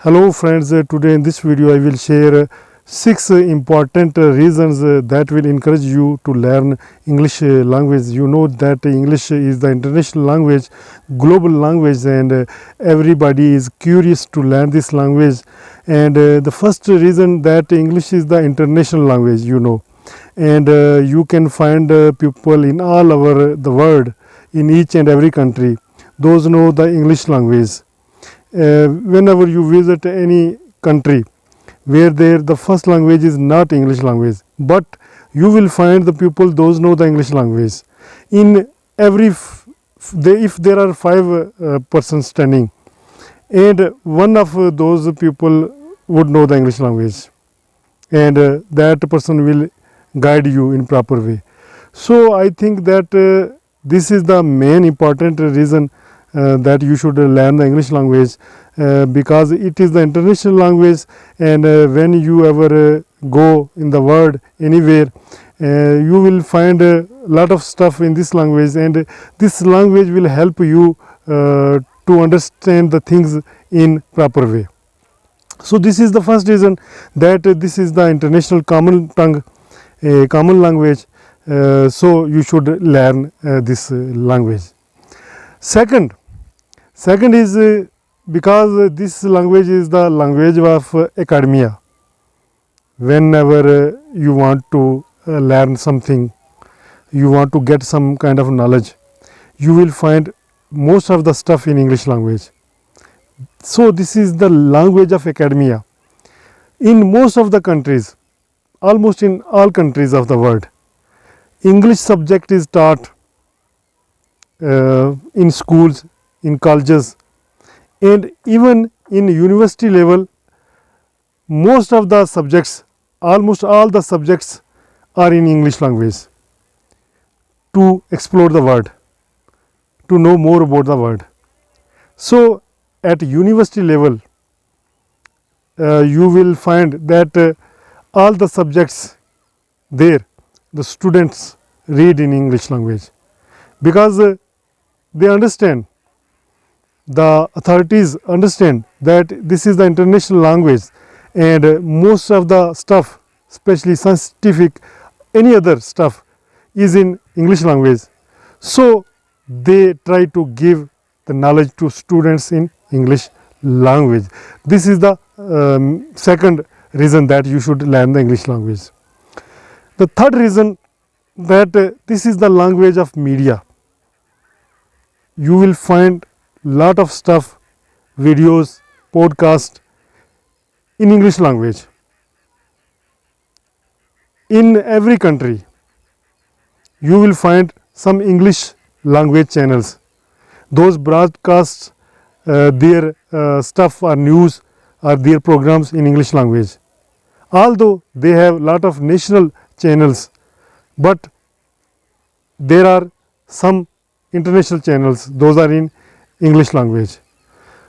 Hello friends, today in this video I will share 6 important reasons that will encourage you to learn English language. You know that English is the international language, global language, and everybody is curious to learn this language. And the first reason that English is the international language, you know, and you can find people in all over the world, in each and every country, those know the English language. Whenever you visit any country where the first language is not English language, but you will find the people those know the English language. In every if there are 5 persons standing, and one of those people would know the English language, and that person will guide you in proper way. So I think that this is the main important reason that you should learn the English language, because it is the international language, and when you ever go in the world anywhere, you will find a lot of stuff in this language, and this language will help you to understand the things in proper way. So this is the first reason that this is the international common tongue, common language, so you should learn this language. Second is because this language is the language of academia. Whenever you want to learn something, you want to get some kind of knowledge, you will find most of the stuff in English language. So this is the language of academia. In most of the countries, almost in all countries of the world, English subject is taught in schools, in colleges, and even in university level. Most of the subjects, almost all the subjects are in English language, to explore the world, to know more about the world. So at university level, you will find that all the subjects there, the students read in English language, because they understand, the authorities understand that this is the international language, and most of the stuff, especially scientific, any other stuff, is in English language. So they try to give the knowledge to students in English language. This is the second reason that you should learn the English language. The third reason that this is the language of media. You will find lot of stuff, videos, podcast in English language. In every country, you will find some English language channels. Those broadcasts their stuff or news or their programs in English language. Although they have lot of national channels, but there are some international channels, those are in English language.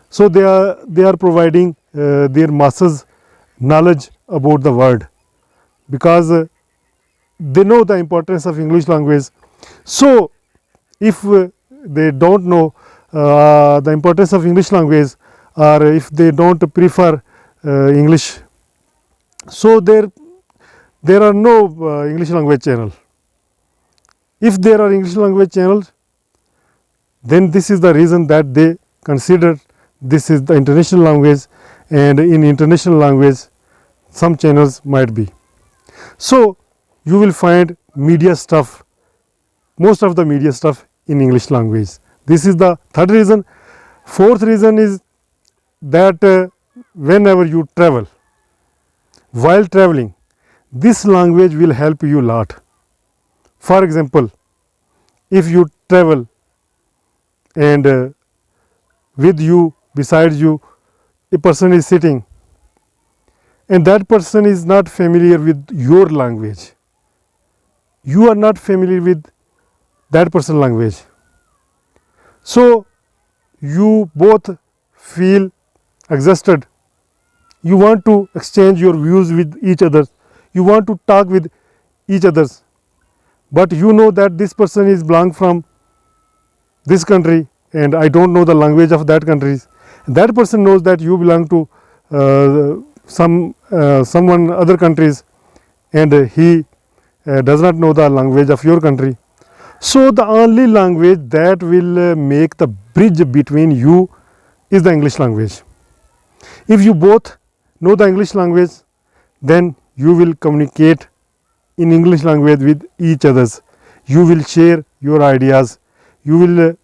So they are providing their masses knowledge about the world, because they know the importance of English language. So if they don't know the importance of English language, or if they don't prefer English, so there are no English language channel. If there are English language channels, then this is the reason that they consider this is the international language, and in international language some channels might be. So you will find media stuff, most of the media stuff in English language. This is the third reason. Fourth reason is that whenever you travel, while traveling, this language will help you a lot. For example, if you travel and with you, beside you, a person is sitting, and that person is not familiar with your language, you are not familiar with that person's language, so you both feel exhausted. You want to exchange your views with each other, you want to talk with each other, but you know that this person is belong from this country, and I don't know the language of that country. That person knows that you belong to someone other countries, and he does not know the language of your country. So the only language that will make the bridge between you is the English language. If you both know the English language, then you will communicate in English language with each others. You will share your ideas. You will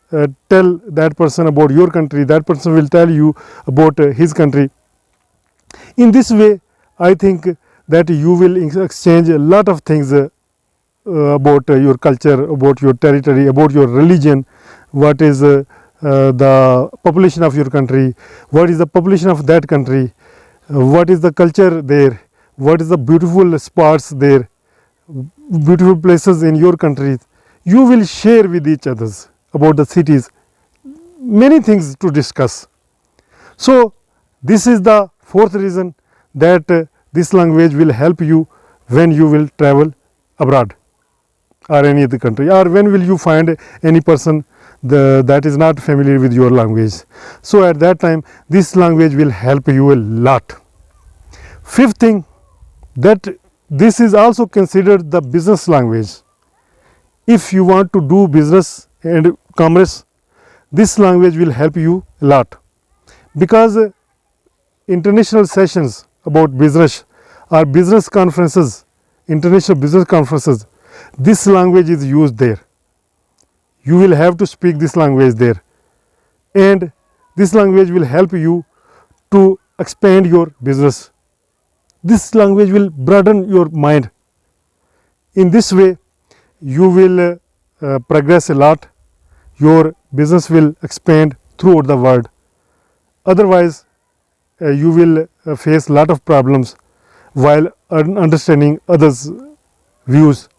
tell that person about your country. That person will tell you about his country. In this way, I think that you will exchange a lot of things about your culture, about your territory, about your religion, what is the population of your country, what is the population of that country, what is the culture there, what is the beautiful spots there, beautiful places in your country. You will share with each others about the cities, many things to discuss. So this is the fourth reason that this language will help you when you will travel abroad or any other country, or when will you find any person that is not familiar with your language. So at that time this language will help you a lot. Fifth thing, that this is also considered the business language. If you want to do business and commerce, this language will help you a lot, because international sessions about business or business conferences, international business conferences, this language is used there. You will have to speak this language there, and this language will help you to expand your business. This language will broaden your mind. In this way, you will progress a lot. Your business will expand throughout the world. Otherwise, you will face lot of problems while understanding others' views.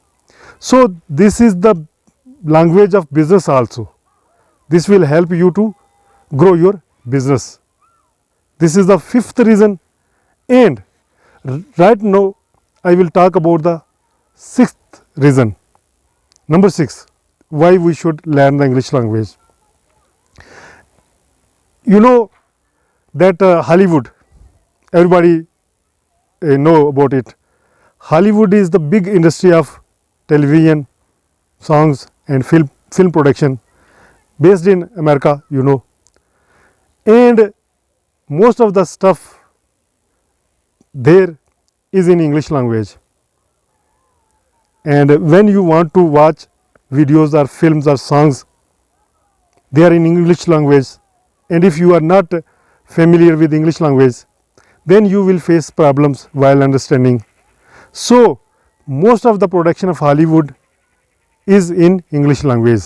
So this is the language of business also. This will help you to grow your business. This is the fifth reason, and right now I will talk about the sixth reason. Number 6, why we should learn the English language. You know that Hollywood, everybody know about it. Hollywood is the big industry of television, songs and film production, based in America, you know, and most of the stuff there is in English language. And when you want to watch videos or films or songs, they are in English language, and if you are not familiar with English language, then you will face problems while understanding. So most of the production of Hollywood is in English language.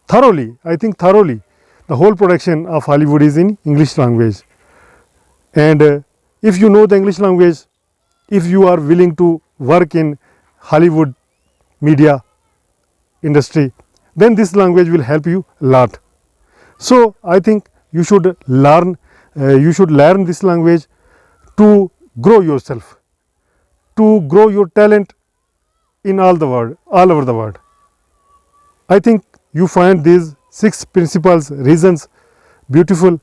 Thoroughly, I think thoroughly, the whole production of Hollywood is in English language. And if you know the English language, if you are willing to work in Hollywood media industry, then this language will help you a lot. So I think you should learn this language to grow yourself, to grow your talent in all over the world. I think you find these 6 principles, reasons beautiful,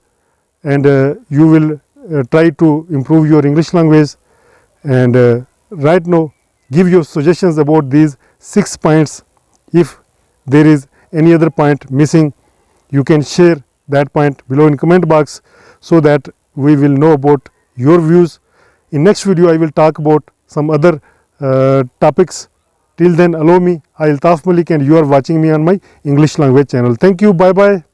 and you will try to improve your English language. And right now, give your suggestions about these 6 points. If there is any other point missing, you can share that point below in comment box, so that we will know about your views. In next video, I will talk about some other topics. Till then, allow me, I Altaf Malik, and you are watching me on my English language channel. Thank you. Bye bye.